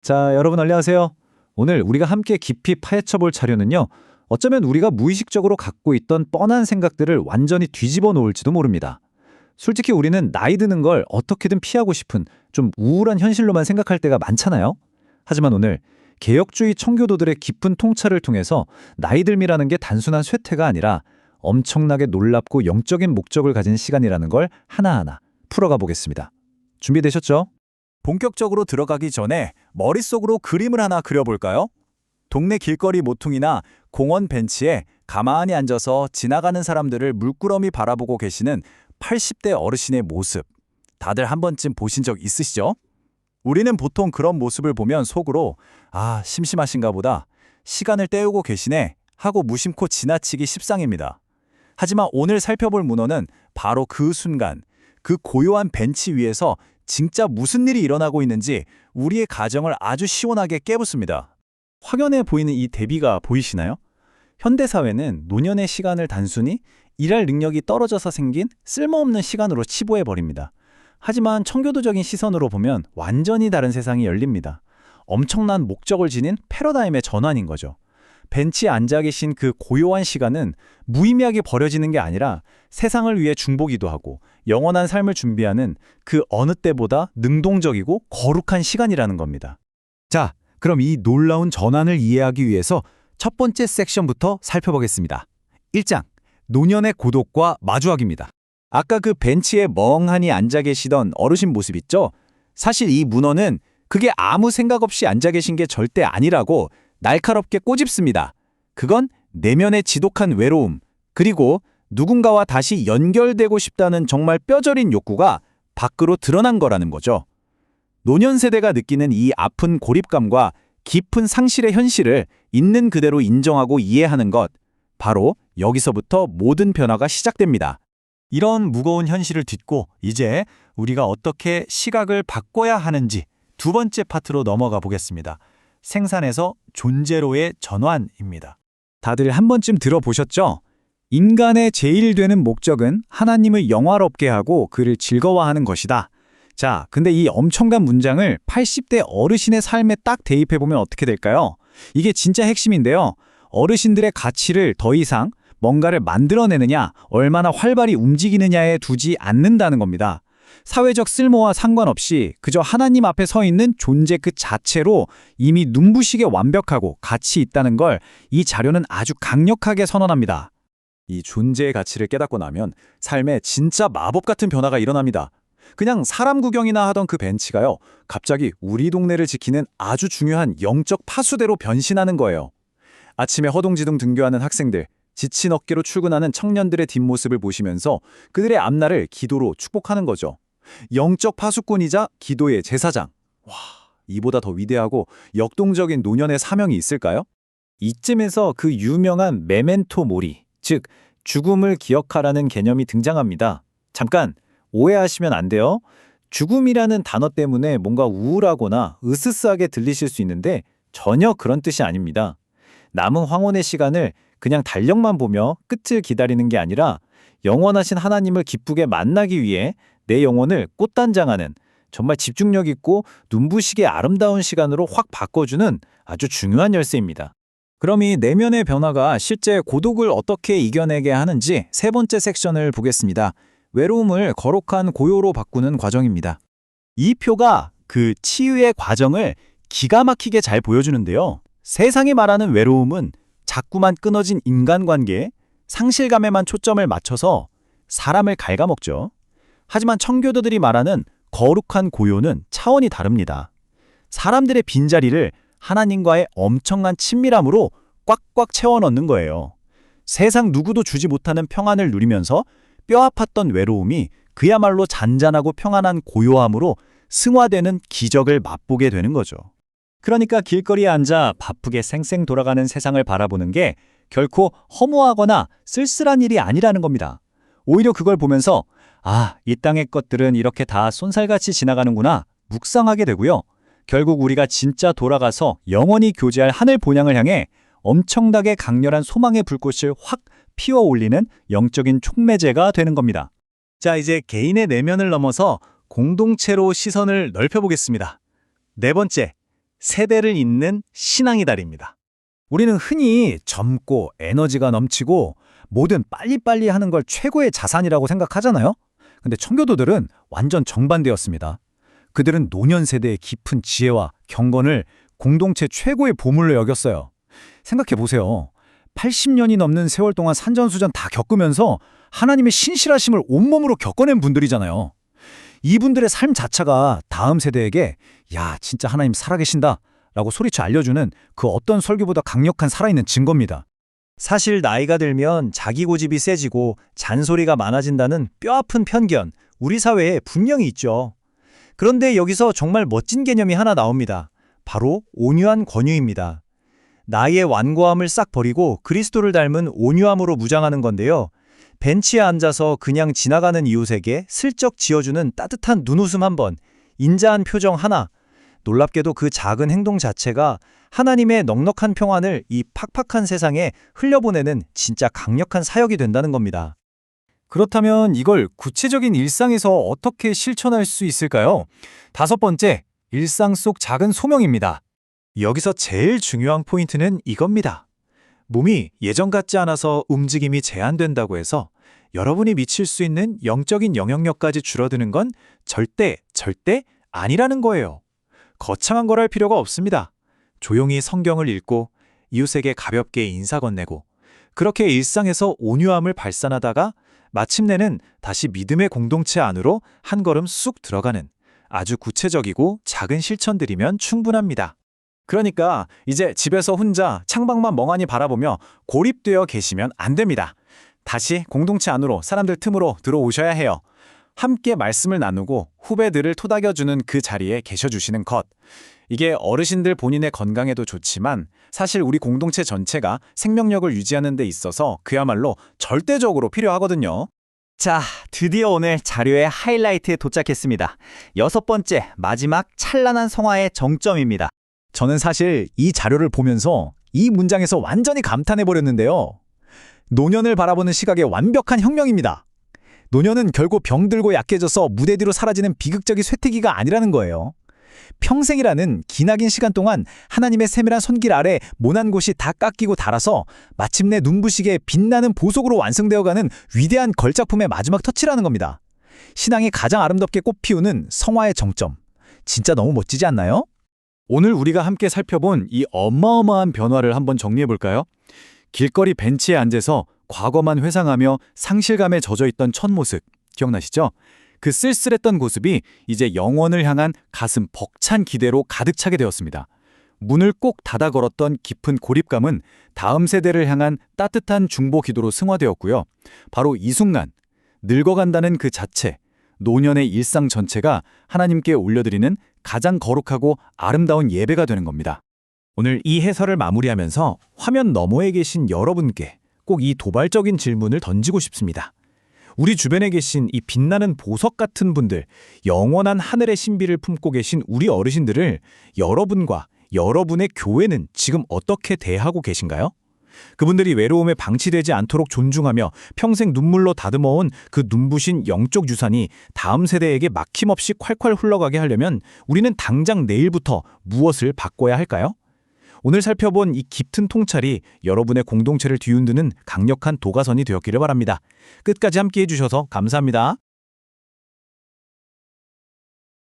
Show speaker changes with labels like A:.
A: 자, 여러분 안녕하세요. 오늘 우리가 함께 깊이 파헤쳐볼 자료는요. 어쩌면 우리가 무의식적으로 갖고 있던 뻔한 생각들을 완전히 뒤집어 놓을지도 모릅니다. 솔직히 우리는 나이 드는 걸 어떻게든 피하고 싶은 좀 우울한 현실로만 생각할 때가 많잖아요. 하지만 오늘 개혁주의 청교도들의 깊은 통찰을 통해서 나이 듦이라는 게 단순한 쇠퇴가 아니라 엄청나게 놀랍고 영적인 목적을 가진 시간이라는 걸 하나하나 풀어가 보겠습니다. 준비되셨죠?
B: 본격적으로 들어가기 전에 머릿속으로 그림을 하나 그려볼까요? 동네 길거리 모퉁이나 공원 벤치에 가만히 앉아서 지나가는 사람들을 물끄러미 바라보고 계시는 80대 어르신의 모습. 다들 한 번쯤 보신 적 있으시죠? 우리는 보통 그런 모습을 보면 속으로 아, 심심하신가 보다. 시간을 때우고 계시네 하고 무심코 지나치기 십상입니다. 하지만 오늘 살펴볼 문헌은 바로 그 순간, 그 고요한 벤치 위에서 진짜 무슨 일이 일어나고 있는지 우리의 가정을 아주 시원하게 깨부숩니다. 확연해 보이는 이 대비가 보이시나요? 현대사회는 노년의 시간을 단순히 일할 능력이 떨어져서 생긴 쓸모없는 시간으로 치부해버립니다. 하지만 청교도적인 시선으로 보면 완전히 다른 세상이 열립니다. 엄청난 목적을 지닌 패러다임의 전환인 거죠. 벤치에 앉아 계신 그 고요한 시간은 무의미하게 버려지는 게 아니라 세상을 위해 중보기도 하고 영원한 삶을 준비하는 그 어느 때보다 능동적이고 거룩한 시간이라는 겁니다.
A: 자, 그럼 이 놀라운 전환을 이해하기 위해서 첫 번째 섹션부터 살펴보겠습니다. 1장, 노년의 고독과 마주하기입니다. 아까 그 벤치에 멍하니 앉아 계시던 어르신 모습 있죠? 사실 이 문헌은 그게 아무 생각 없이 앉아 계신 게 절대 아니라고 날카롭게 꼬집습니다. 그건 내면의 지독한 외로움, 그리고 누군가와 다시 연결되고 싶다는 정말 뼈저린 욕구가 밖으로 드러난 거라는 거죠. 노년 세대가 느끼는 이 아픈 고립감과 깊은 상실의 현실을 있는 그대로 인정하고 이해하는 것, 바로 여기서부터 모든 변화가 시작됩니다.
B: 이런 무거운 현실을 딛고 이제 우리가 어떻게 시각을 바꿔야 하는지 두 번째 파트로 넘어가 보겠습니다. 생산에서 존재로의 전환입니다.
A: 다들 한 번쯤 들어보셨죠? 인간의 제일 되는 목적은 하나님을 영화롭게 하고 그를 즐거워하는 것이다. 자, 근데 이 엄청난 문장을 80대 어르신의 삶에 딱 대입해보면 어떻게 될까요? 이게 진짜 핵심인데요. 어르신들의 가치를 더 이상 뭔가를 만들어내느냐, 얼마나 활발히 움직이느냐에 두지 않는다는 겁니다. 사회적 쓸모와 상관없이 그저 하나님 앞에 서 있는 존재 그 자체로 이미 눈부시게 완벽하고 가치 있다는 걸 이 자료는 아주 강력하게 선언합니다.
B: 이 존재의 가치를 깨닫고 나면 삶에 진짜 마법 같은 변화가 일어납니다. 그냥 사람 구경이나 하던 그 벤치가요, 갑자기 우리 동네를 지키는 아주 중요한 영적 파수대로 변신하는 거예요. 아침에 허둥지둥 등교하는 학생들, 지친 어깨로 출근하는 청년들의 뒷모습을 보시면서 그들의 앞날을 기도로 축복하는 거죠. 영적 파수꾼이자 기도의 제사장. 와, 이보다 더 위대하고 역동적인 노년의 사명이 있을까요?
A: 이쯤에서 그 유명한 메멘토 모리, 즉 죽음을 기억하라는 개념이 등장합니다. 잠깐 오해하시면 안 돼요. 죽음이라는 단어 때문에 뭔가 우울하거나 으스스하게 들리실 수 있는데 전혀 그런 뜻이 아닙니다. 남은 황혼의 시간을 그냥 달력만 보며 끝을 기다리는 게 아니라 영원하신 하나님을 기쁘게 만나기 위해 내 영혼을 꽃단장하는 정말 집중력 있고 눈부시게 아름다운 시간으로 확 바꿔주는 아주 중요한 열쇠입니다. 그럼 이 내면의 변화가 실제 고독을 어떻게 이겨내게 하는지 세 번째 섹션을 보겠습니다. 외로움을 거룩한 고요로 바꾸는 과정입니다.
B: 이 표가 그 치유의 과정을 기가 막히게 잘 보여주는데요. 세상이 말하는 외로움은 자꾸만 끊어진 인간관계, 상실감에만 초점을 맞춰서 사람을 갉아먹죠. 하지만 청교도들이 말하는 거룩한 고요는 차원이 다릅니다. 사람들의 빈자리를 하나님과의 엄청난 친밀함으로 꽉꽉 채워 넣는 거예요. 세상 누구도 주지 못하는 평안을 누리면서 뼈아팠던 외로움이 그야말로 잔잔하고 평안한 고요함으로 승화되는 기적을 맛보게 되는 거죠. 그러니까 길거리에 앉아 바쁘게 쌩쌩 돌아가는 세상을 바라보는 게 결코 허무하거나 쓸쓸한 일이 아니라는 겁니다. 오히려 그걸 보면서 아, 이 땅의 것들은 이렇게 다 쏜살같이 지나가는구나 묵상하게 되고요. 결국 우리가 진짜 돌아가서 영원히 교제할 하늘 본향을 향해 엄청나게 강렬한 소망의 불꽃을 확 피워 올리는 영적인 촉매제가 되는 겁니다. 자, 이제 개인의 내면을 넘어서 공동체로 시선을 넓혀보겠습니다. 네 번째, 세대를 잇는 신앙의 달입니다.
A: 우리는 흔히 젊고 에너지가 넘치고 뭐든 빨리빨리 하는 걸 최고의 자산이라고 생각하잖아요. 근데 청교도들은 완전 정반대였습니다. 그들은 노년 세대의 깊은 지혜와 경건을 공동체 최고의 보물로 여겼어요. 생각해 보세요. 80년이 넘는 세월 동안 산전수전 다 겪으면서 하나님의 신실하심을 온몸으로 겪어낸 분들이잖아요. 이분들의 삶 자체가 다음 세대에게 야, 진짜 하나님 살아계신다 라고 소리쳐 알려주는 그 어떤 설교보다 강력한 살아있는 증거입니다.
B: 사실 나이가 들면 자기 고집이 세지고 잔소리가 많아진다는 뼈아픈 편견, 우리 사회에 분명히 있죠. 그런데 여기서 정말 멋진 개념이 하나 나옵니다. 바로 온유한 권유입니다. 나의 완고함을 싹 버리고 그리스도를 닮은 온유함으로 무장하는 건데요. 벤치에 앉아서 그냥 지나가는 이웃에게 슬쩍 지어주는 따뜻한 눈웃음 한 번, 인자한 표정 하나, 놀랍게도 그 작은 행동 자체가 하나님의 넉넉한 평안을 이 팍팍한 세상에 흘려보내는 진짜 강력한 사역이 된다는 겁니다.
A: 그렇다면 이걸 구체적인 일상에서 어떻게 실천할 수 있을까요? 5번째, 일상 속 작은 소명입니다.
B: 여기서 제일 중요한 포인트는 이겁니다. 몸이 예전 같지 않아서 움직임이 제한된다고 해서 여러분이 미칠 수 있는 영적인 영향력까지 줄어드는 건 절대 아니라는 거예요. 거창한 걸 할 필요가 없습니다. 조용히 성경을 읽고 이웃에게 가볍게 인사 건네고 그렇게 일상에서 온유함을 발산하다가 마침내는 다시 믿음의 공동체 안으로 한 걸음 쑥 들어가는 아주 구체적이고 작은 실천들이면 충분합니다.
A: 그러니까 이제 집에서 혼자 창밖만 멍하니 바라보며 고립되어 계시면 안 됩니다. 다시 공동체 안으로 사람들 틈으로 들어오셔야 해요. 함께 말씀을 나누고 후배들을 토닥여주는 그 자리에 계셔주시는 것. 이게 어르신들 본인의 건강에도 좋지만 사실 우리 공동체 전체가 생명력을 유지하는 데 있어서 그야말로 절대적으로 필요하거든요.
C: 자, 드디어 오늘 자료의 하이라이트에 도착했습니다. 6번째, 마지막 찬란한 성화의 정점입니다.
A: 저는 사실 이 자료를 보면서 이 문장에서 완전히 감탄해버렸는데요. 노년을 바라보는 시각의 완벽한 혁명입니다. 노년은 결국 병들고 약해져서 무대 뒤로 사라지는 비극적인 쇠퇴기가 아니라는 거예요. 평생이라는 기나긴 시간 동안 하나님의 세밀한 손길 아래 모난 곳이 다 깎이고 닳아서 마침내 눈부시게 빛나는 보석으로 완성되어가는 위대한 걸작품의 마지막 터치라는 겁니다. 신앙이 가장 아름답게 꽃피우는 성화의 정점. 진짜 너무 멋지지 않나요? 오늘 우리가 함께 살펴본 이 어마어마한 변화를 한번 정리해볼까요? 길거리 벤치에 앉아서 과거만 회상하며 상실감에 젖어있던 첫 모습 기억나시죠? 그 쓸쓸했던 모습이 이제 영원을 향한 가슴 벅찬 기대로 가득 차게 되었습니다. 문을 꼭 닫아 걸었던 깊은 고립감은 다음 세대를 향한 따뜻한 중보 기도로 승화되었고요. 바로 이 순간 늙어간다는 그 자체, 노년의 일상 전체가 하나님께 올려드리는 가장 거룩하고 아름다운 예배가 되는 겁니다. 오늘 이 해설을 마무리하면서 화면 너머에 계신 여러분께 꼭 이 도발적인 질문을 던지고 싶습니다. 우리 주변에 계신 이 빛나는 보석 같은 분들, 영원한 하늘의 신비를 품고 계신 우리 어르신들을 여러분과 여러분의 교회는 지금 어떻게 대하고 계신가요? 그분들이 외로움에 방치되지 않도록 존중하며 평생 눈물로 다듬어온 그 눈부신 영적 유산이 다음 세대에게 막힘없이 콸콸 흘러가게 하려면 우리는 당장 내일부터 무엇을 바꿔야 할까요? 오늘 살펴본 이 깊은 통찰이 여러분의 공동체를 뒤흔드는 강력한 도가선이 되었기를 바랍니다. 끝까지 함께해 주셔서 감사합니다.